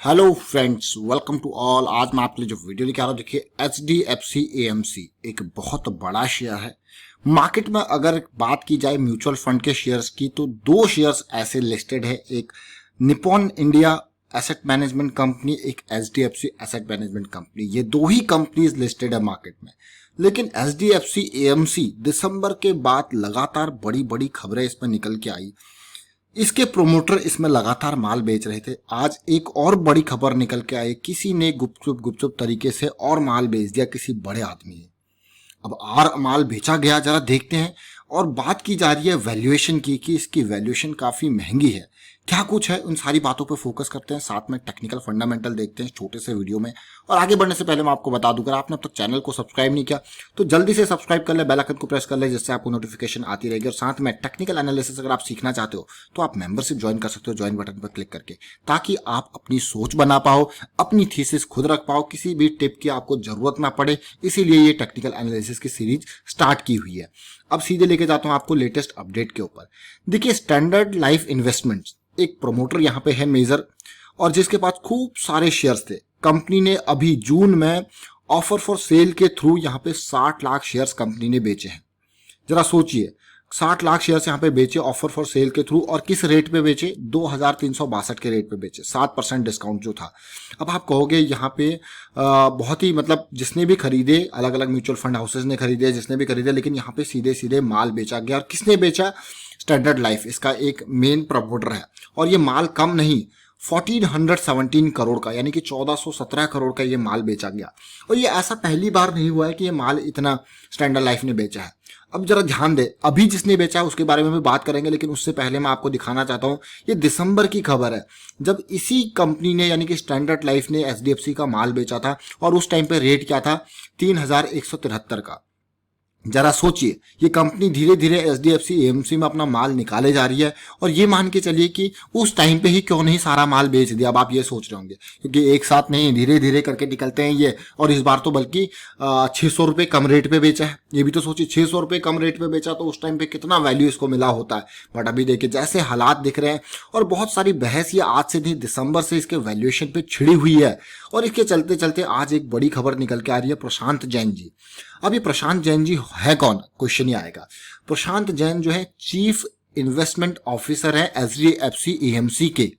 Hello friends, welcome to all. आज मैं आपके लिए जो वीडियो लेके आ रहा हूँ, देखिए HDFC AMC एक बहुत बड़ा शेयर है मार्केट में। अगर बात की जाए म्यूचुअल फंड के शेयर्स की, तो दो शेयर्स ऐसे लिस्टेड है, एक Nippon India asset management company, एक HDFC एसेट मैनेजमेंट कंपनी। ये दो ही कंपनीज लिस्टेड है मार्केट में। लेकिन HDFC AMC दिसंबर के बाद लगातार बड़ी बड़ी खबरें इसमें निकल के आई। इसके प्रोमोटर इसमें लगातार माल बेच रहे थे। आज एक और बड़ी खबर निकल के आई, किसी ने गुपचुप तरीके से और माल बेच दिया, किसी बड़े आदमी ने। अब और माल बेचा गया, जरा देखते हैं। और बात की जा रही है वैल्यूएशन की, कि इसकी वैल्यूएशन काफी महंगी है। क्या कुछ है, उन सारी बातों पे फोकस करते हैं, साथ में टेक्निकल फंडामेंटल देखते हैं छोटे से वीडियो में। और आगे बढ़ने से पहले मैं आपको बता दूं, अगर आपने अब तक चैनल को सब्सक्राइब नहीं किया तो जल्दी से सब्सक्राइब कर ले, बेल आइकन को प्रेस कर ले, जिससे आपको नोटिफिकेशन आती रहेगी। और साथ में टेक्निकल एनालिसिस अगर आप सीखना चाहते हो तो आप मेंबरशिप ज्वाइन कर सकते हो, ज्वाइन बटन पर क्लिक करके, ताकि आप अपनी सोच बना पाओ, अपनी थीसिस खुद रख पाओ, किसी भी टिप की आपको जरूरत ना पड़े। इसीलिए ये टेक्निकल एनालिसिस की सीरीज स्टार्ट की हुई है। अब सीधे लेके जाता हूं आपको लेटेस्ट अपडेट के ऊपर। देखिए, स्टैंडर्ड लाइफ इन्वेस्टमेंट्स एक प्रोमोटर यहां पे है मेजर, और जिसके पास खूब सारे शेयर्स थे। कंपनी ने अभी जून में ऑफर फॉर सेल के थ्रू यहां पे 60 लाख शेयर्स कंपनी ने बेचे हैं। जरा सोचिए, 60 लाख शेयर्स यहां पे बेचे ऑफर फॉर सेल के थ्रू, और किस रेट पे बेचे? 2362 के रेट पे बेचे, 7% डिस्काउंट जो था। अब आप कहोगे यहां पे बहुत ही मतलब जिसने भी खरीदे, अलग अलग म्यूचुअल फंड हाउसेस ने खरीदे, जिसने भी खरीदे, लेकिन यहां पे सीधे सीधे माल बेचा गया। और किसने बेचा? स्टैंडर्ड लाइफ इसका एक मेन प्रमोटर है। और ये माल कम नहीं, 1417 करोड़ का, यानी कि 1417 करोड़ का ये माल बेचा गया। और ये ऐसा पहली बार नहीं हुआ है कि ये माल इतना स्टैंडर्ड लाइफ ने बेचा है। अब जरा ध्यान दे, अभी जिसने बेचा है उसके बारे में भी बात करेंगे, लेकिन उससे पहले मैं आपको दिखाना चाहता हूं, ये दिसंबर की खबर है, जब इसी कंपनी ने यानी कि स्टैंडर्ड लाइफ ने HDFC का माल बेचा था। और उस टाइम पे रेट क्या था? 3173 का। जरा सोचिए, ये कंपनी धीरे धीरे HDFC AMC में अपना माल निकाले जा रही है। और ये मान के चलिए कि उस टाइम पे ही क्यों नहीं सारा माल बेच दिया। अब आप ये सोच रहे होंगे, क्योंकि एक साथ नहीं, धीरे धीरे करके निकलते हैं ये। और इस बार तो बल्कि 600 रुपये कम रेट पे बेचा है। ये भी तो सोचिए, 600 रुपये कम रेट पे बेचा तो उस टाइम पे कितना वैल्यू इसको मिला होता है। बट अभी देखिए जैसे हालात दिख रहे हैं, और बहुत सारी बहस ये आज से नहीं, दिसंबर से इसके वैल्यूएशन पे छिड़ी हुई है। और इसके चलते चलते आज एक बड़ी खबर निकल के आ रही है, प्रशांत जैन जी। अब ये प्रशांत जैन जी है कौन? क्वेश्चन ही आएगा। प्रशांत जैन जो है चीफ इन्वेस्टमेंट ऑफिसर है HDFC AMC के।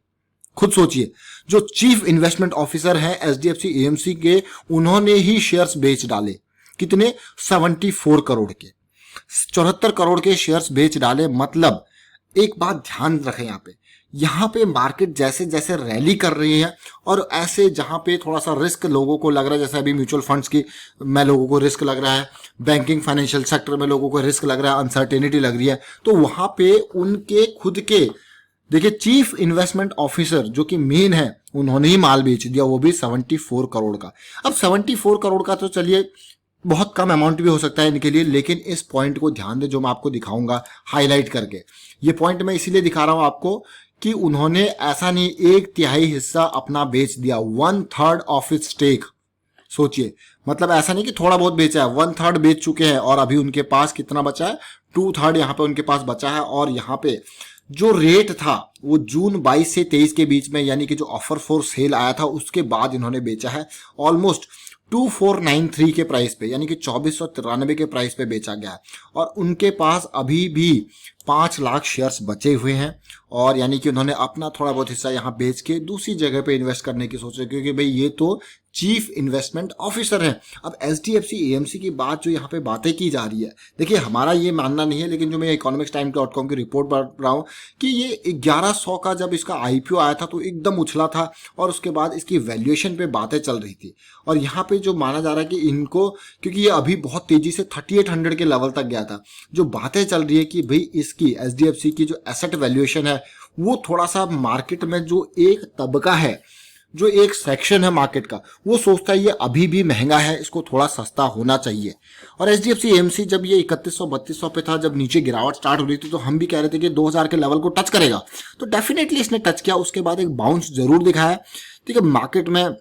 खुद सोचिए, जो चीफ इन्वेस्टमेंट ऑफिसर है HDFC AMC के, उन्होंने ही शेयर्स बेच डाले। कितने? 74 करोड़ के, 74 करोड़ के शेयर्स बेच डाले। मतलब एक बात ध्यान रखें, यहाँ पे मार्केट जैसे जैसे रैली कर रही है, और ऐसे जहां पे थोड़ा सा रिस्क लोगों को लग रहा है, जैसे अभी म्यूचुअल फंड्स की में लोगों को रिस्क लग रहा है, बैंकिंग फाइनेंशियल सेक्टर में लोगों को रिस्क लग रहा है, अनसर्टेनिटी लग रही है, तो वहां पे उनके खुद के देखिए चीफ इन्वेस्टमेंट ऑफिसर जो कि मेन है, उन्होंने ही माल बेच दिया, वो भी 74 करोड़ का। अब 74 करोड़ का तो चलिए बहुत कम अमाउंट भी हो सकता है इनके लिए, लेकिन इस पॉइंट को ध्यान दे जो मैं आपको दिखाऊंगा हाईलाइट करके। ये पॉइंट मैं इसीलिए दिखा रहा हूं आपको कि उन्होंने ऐसा नहीं 1/3 हिस्सा अपना बेच दिया, 1/3 ऑफ इट्स स्टेक। सोचिए, मतलब ऐसा नहीं कि थोड़ा बहुत बेचा है, 1/3 बेच चुके हैं। और अभी उनके पास कितना बचा है? 2/3 यहाँ पे उनके पास बचा है। और यहाँ पे जो रेट था वो जून 22 से 23 के बीच में, यानी कि जो ऑफर फॉर सेल आया था उसके बाद इन्होंने बेचा है ऑलमोस्ट 2493 के प्राइस पे, यानी कि 2493 के प्राइस पे बेचा गया है। और उनके पास अभी भी 5 लाख शेयर्स बचे हुए हैं, और यानी कि उन्होंने अपना थोड़ा बहुत हिस्सा यहाँ बेच के दूसरी जगह पे इन्वेस्ट करने की सोच रहे, क्योंकि भाई ये तो चीफ इन्वेस्टमेंट ऑफिसर है। अब HDFC AMC की बात जो यहाँ पे बातें की जा रही है, देखिए हमारा ये मानना नहीं है, लेकिन जो मैं economicstimes.com की रिपोर्ट पढ़ रहा हूँ कि ये 1100 का जब इसका IPO आया था तो एकदम उछला था, और उसके बाद इसकी वैल्यूएशन पे बातें चल रही थी। और यहाँ पे जो माना जा रहा है कि इनको, क्योंकि ये अभी बहुत तेजी से 3800 के लेवल तक गया था, जो बातें चल रही है कि भाई इसकी HDFC की जो एसेट वैल्यूएशन है वो थोड़ा सा मार्केट में जो एक तबका है, जो एक सेक्शन है मार्केट का, वो सोचता है ये अभी भी महंगा है, इसको थोड़ा सस्ता होना चाहिए। और HDFC AMC जब ये 3100-3200 पे था, जब नीचे गिरावट स्टार्ट हो रही थी, तो हम भी कह रहे थे कि 2000 के लेवल को टच करेगा। तो डेफिनेटली इसने टच किया, उसके बाद एक बाउंस जरूर दिखाया। ठीक है, मार्केट में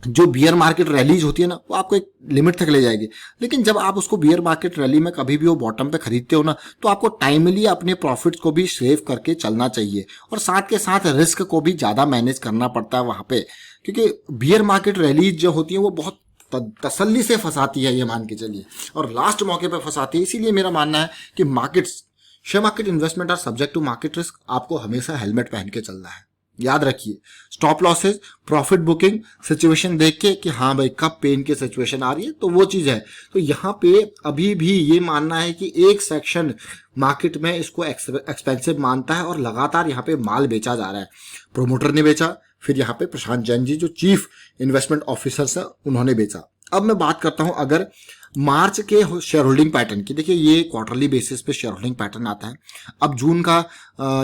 जो बियर मार्केट रैलीज होती है ना, वो आपको एक लिमिट तक ले जाएगी, लेकिन जब आप उसको बियर मार्केट रैली में कभी भी वो बॉटम पे खरीदते हो ना, तो आपको टाइमली अपने प्रॉफिट्स को भी सेव करके चलना चाहिए, और साथ के साथ रिस्क को भी ज्यादा मैनेज करना पड़ता है वहां पे, क्योंकि बियर मार्केट रैलीज जो होती है वो बहुत तसल्ली से फंसाती है, ये मान के चलिए, और लास्ट मौके पे फंसाती है। इसीलिए मेरा मानना है कि markets, share market investment are subject to market risk. आपको हमेशा हेलमेट पहन के चलना है, याद रखिए। Stop losses, profit booking, situation देख के कि हाँ भाई कब पेन की सिचुएशन आ रही है, तो वो चीज है। तो यहाँ पे अभी भी ये मानना है कि एक सेक्शन मार्केट में इसको एक्सपेंसिव मानता है और लगातार यहाँ पे माल बेचा जा रहा है। प्रोमोटर ने बेचा, फिर यहाँ पे प्रशांत जैन जी जो चीफ इन्वेस्टमेंट ऑफिसर है उन्होंने बेचा। अब मैं बात करता हूं अगर मार्च के शेयर होल्डिंग पैटर्न की। देखिए ये क्वार्टरली बेसिस पे शेयर होल्डिंग पैटर्न आता है। अब जून का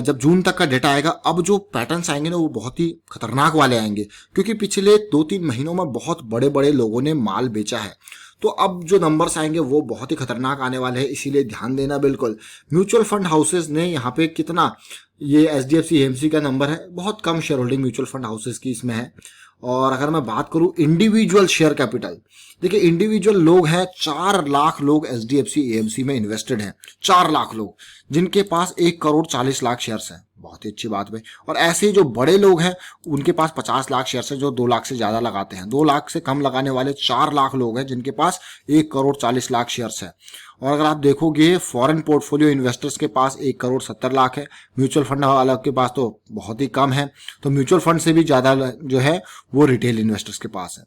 जब जून तक का डेटा आएगा, अब जो पैटर्न्स आएंगे ना वो बहुत ही खतरनाक वाले आएंगे, क्योंकि पिछले 2-3 महीनों में बहुत बड़े बड़े लोगों ने माल बेचा है। तो अब जो नंबर्स आएंगे वो बहुत ही खतरनाक आने वाले हैं, इसीलिए ध्यान देना बिल्कुल। म्यूचुअल फंड हाउसेस ने यहाँ पे कितना, ये एचडीएफसी एएमसी का नंबर है, बहुत कम share holding mutual fund houses की इसमें है। और अगर मैं बात करूं इंडिविजुअल शेयर कैपिटल, देखिए इंडिविजुअल लोग हैं, 4 लाख लोग एचडीएफसी एएमसी में इन्वेस्टेड हैं, 4 लाख लोग, जिनके पास 1,40,00,000 शेयर्स हैं। बहुत ही अच्छी बात है। और ऐसे ही जो बड़े लोग हैं उनके पास 50 लाख शेयर्स हैं, जो 2 लाख से ज्यादा लगाते हैं। 2 लाख से कम लगाने वाले 4 लाख लोग हैं जिनके पास 1,40,00,000 शेयर्स है। और अगर आप देखोगे फॉरेन पोर्टफोलियो इन्वेस्टर्स के पास 1,70,00,000 है, म्यूचुअल फंड वालों के पास तो बहुत ही कम है। तो म्यूचुअल फंड से भी ज्यादा जो है वो रिटेल इन्वेस्टर्स के पास है।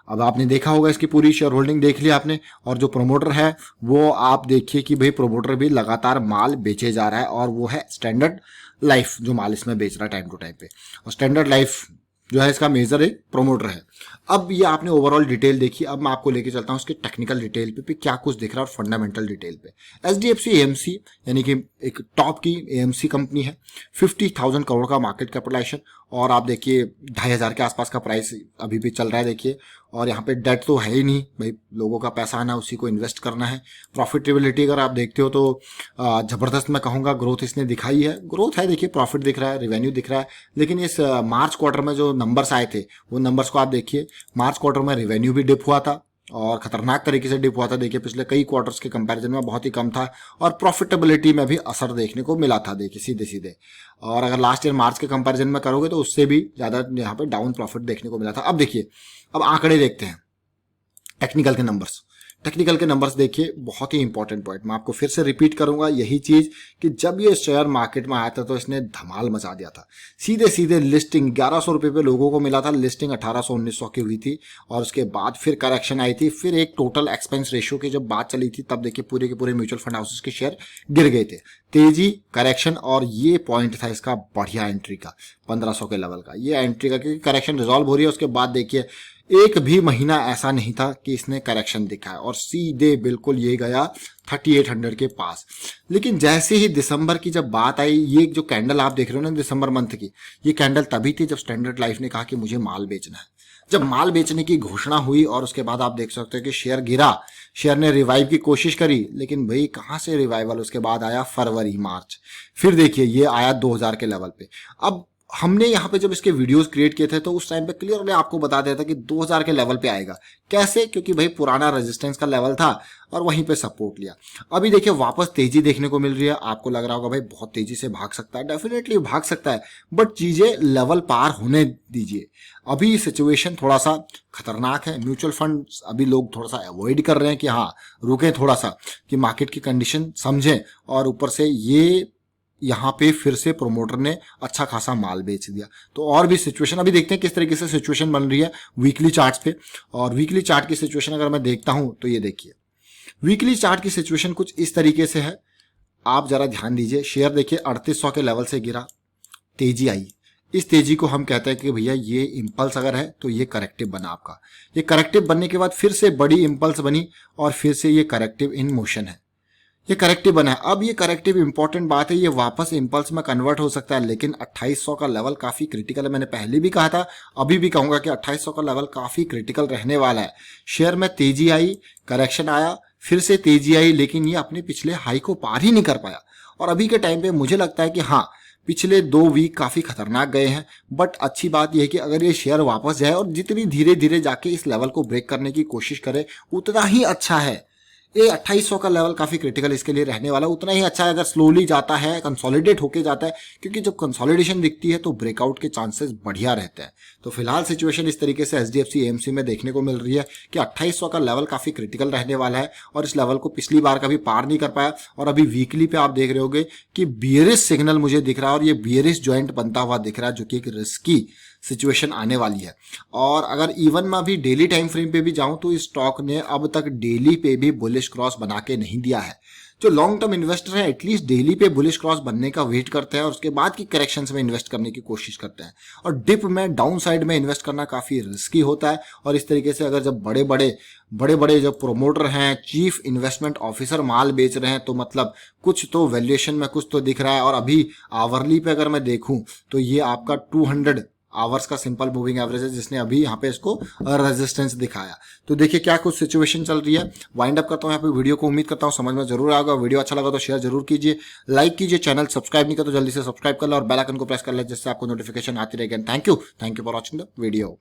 अब आपने देखा होगा, इसकी पूरी शेयर होल्डिंग देख लिया आपने, और जो प्रोमोटर है वो आप देखिए कि भाई प्रोमोटर भी लगातार माल बेचे जा रहा है, और वो है स्टैंडर्ड लाइफ जो माल इसमें बेच रहा है टाइम टू टाइम पे। और स्टैंडर्ड लाइफ जो है इसका मेजर एक प्रोमोटर है। अब ये आपने ओवरऑल डिटेल देखी, अब मैं आपको लेके चलता हूँ उसके टेक्निकल डिटेल पे क्या कुछ दिख रहा है और फंडामेंटल डिटेल पे। एचडीएफसी एएमसी यानी कि एक टॉप की एएमसी कंपनी है, 50,000 करोड़ का मार्केट कैपिटलाइजेशन, और आप देखिए 2,500 के आसपास का प्राइस अभी भी चल रहा है देखिए। और यहाँ पे डेट तो है ही नहीं भाई, लोगों का पैसा आना उसी को इन्वेस्ट करना है। प्रॉफिटेबिलिटी अगर आप देखते हो तो जबरदस्त मैं कहूँगा ग्रोथ इसने दिखाई है, ग्रोथ है, देखिए प्रॉफिट दिख रहा है, रेवेन्यू दिख रहा है। लेकिन इस मार्च क्वार्टर में जो नंबर्स आए थे वो नंबर्स को आप देखिए, मार्च क्वार्टर में रेवेन्यू भी डिप हुआ था और खतरनाक तरीके से डिप हुआ था, देखिए पिछले कई क्वार्टर्स के कंपैरिजन में बहुत ही कम था। और प्रॉफिटेबिलिटी में भी असर देखने को मिला था, देखिए सीधे सीधे। और अगर लास्ट ईयर मार्च के कंपैरिजन में करोगे तो उससे भी ज्यादा यहाँ पे डाउन प्रॉफिट देखने को मिला था। अब देखिए, अब आंकड़े देखते हैं, टेक्निकल के नंबर्स। टेक्निकल के नंबर्स देखिए, बहुत ही इंपॉर्टेंट पॉइंट, मैं आपको फिर से रिपीट करूंगा यही चीज कि जब ये शेयर मार्केट में आया था तो इसने धमाल मचा दिया था। सीधे सीधे लिस्टिंग 1100 रुपए पे लोगों को मिला था, लिस्टिंग 1800-1900 की हुई थी, और उसके बाद फिर करेक्शन आई थी, फिर एक टोटल एक्सपेंस रेशियो की जब बात चली थी तब देखिए पूरे के पूरे म्यूचुअल फंड हाउसेस के शेयर गिर गए थे। तेजी, करेक्शन, और ये पॉइंट था इसका बढ़िया एंट्री का 1500 के लेवल का, ये एंट्री का, क्योंकि करेक्शन रिजॉल्व हो रही है। उसके बाद देखिए एक भी महीना ऐसा नहीं था कि इसने करेक्शन दिखाया, और सीधे बिल्कुल ये गया 3800 के पास। लेकिन जैसे ही दिसंबर की जब बात आई, ये जो कैंडल आप देख रहे हो ना दिसंबर मंथ की, ये कैंडल तभी थी जब स्टैंडर्ड लाइफ ने कहा कि मुझे माल बेचना है। जब माल बेचने की घोषणा हुई और उसके बाद आप देख सकते हो कि शेयर गिरा, शेयर ने रिवाइव की कोशिश करी, लेकिन भाई कहां से रिवाइवल, उसके बाद आया फरवरी मार्च, फिर देखिए ये आया 2000 के लेवल पे। अब हमने यहाँ पे जब इसके वीडियोस क्रिएट किए थे तो उस टाइम पे क्लियरली आपको बता दिया था कि 2000 के लेवल पे आएगा। कैसे? क्योंकि भाई पुराना रेजिस्टेंस का लेवल था और वहीं पे सपोर्ट लिया। अभी देखिए वापस तेजी देखने को मिल रही है। आपको लग रहा होगा भाई बहुत तेजी से भाग सकता है, डेफिनेटली भाग सकता है, बट चीजें लेवल पार होने दीजिए। अभी सिचुएशन थोड़ा सा खतरनाक है, म्यूचुअल फंड अभी लोग थोड़ा सा अवॉइड कर रहे हैं कि हाँ रुके थोड़ा सा, कि मार्केट की कंडीशन समझें। और ऊपर से ये यहाँ पे फिर से प्रोमोटर ने अच्छा खासा माल बेच दिया। तो और भी सिचुएशन अभी देखते हैं किस तरीके से सिचुएशन बन रही है वीकली चार्ट्स पे। और वीकली चार्ट की सिचुएशन अगर मैं देखता हूं तो ये देखिए, वीकली चार्ट की सिचुएशन कुछ इस तरीके से है, आप जरा ध्यान दीजिए। शेयर देखिए 3800 के लेवल से गिरा, तेजी आई, इस तेजी को हम कहते हैं कि भैया ये इंपल्स अगर है तो ये करेक्टिव बना आपका। ये करेक्टिव बनने के बाद फिर से बड़ी इंपल्स बनी और फिर से ये करेक्टिव इन मोशन है, ये करेक्टिव बना है। अब ये करेक्टिव इंपॉर्टेंट बात है, ये वापस इंपल्स में कन्वर्ट हो सकता है, लेकिन 2800 का लेवल काफी क्रिटिकल है। मैंने पहले भी कहा था, अभी भी कहूंगा कि 2800 का लेवल काफी क्रिटिकल रहने वाला है। शेयर में तेजी आई, करेक्शन आया, फिर से तेजी आई, लेकिन ये अपने पिछले हाई को पार ही नहीं कर पाया। और अभी के टाइम पे मुझे लगता है कि हाँ पिछले 2 वीक काफी खतरनाक गए हैं, बट अच्छी बात यह है कि अगर ये शेयर वापस जाए और जितनी धीरे धीरे जाके इस लेवल को ब्रेक करने की कोशिश करे उतना ही अच्छा है। ये 2800 का लेवल काफी क्रिटिकल इसके लिए रहने वाला, उतना ही अच्छा है अगर स्लोली जाता है, कंसोलिडेट होके जाता है, क्योंकि जब कंसोलिडेशन दिखती है तो ब्रेकआउट के चांसेस बढ़िया रहते हैं। तो फिलहाल सिचुएशन इस तरीके से एचडीएफसी एएमसी में देखने को मिल रही है कि 2800 का लेवल काफी क्रिटिकल रहने वाला है और इस लेवल को पिछली बार कभी पार नहीं कर पाया। और अभी वीकली पे आप देख रहे होगे कि बियरिश सिग्नल मुझे दिख रहा है और ये बियरिश ज्वाइंट बनता हुआ दिख रहा है, जो कि एक रिस्की सिचुएशन आने वाली है। और अगर इवन मैं अभी डेली टाइम फ्रेम पे भी जाऊं तो इस स्टॉक ने अब तक डेली पे भी बुलिश क्रॉस बना के नहीं दिया है। जो लॉन्ग टर्म इन्वेस्टर है एटलीस्ट डेली पे बुलिश क्रॉस बनने का वेट करते हैं और उसके बाद की करेक्शंस में इन्वेस्ट करने की कोशिश करते हैं। और डिप में डाउन साइड में इन्वेस्ट करना काफी रिस्की होता है। और इस तरीके से अगर जब बड़े बड़े जो प्रोमोटर हैं, चीफ इन्वेस्टमेंट ऑफिसर माल बेच रहे हैं तो मतलब कुछ तो वैल्यूएशन में कुछ तो दिख रहा है। और अभी आवरली पे अगर मैं देखूं तो ये आपका 200 आवर्स का सिंपल मूविंग एवरेज है, जिसने अभी यहाँ पे इसको रेजिस्टेंस दिखाया। तो देखिए क्या कुछ सिचुएशन चल रही है। वाइंड अप करता हूँ यहाँ पे वीडियो को, उम्मीद करता हूँ समझ में जरूर आएगा। वीडियो अच्छा लगा तो शेयर जरूर कीजिए, लाइक कीजिए, चैनल सब्सक्राइब नहीं कर तो जल्दी से सब्सक्राइब कर ले और बेल आइकन को प्रेस कर ले, जिससे आपको नोटिफिकेशन आती रहेगी। Thank you for watching the video.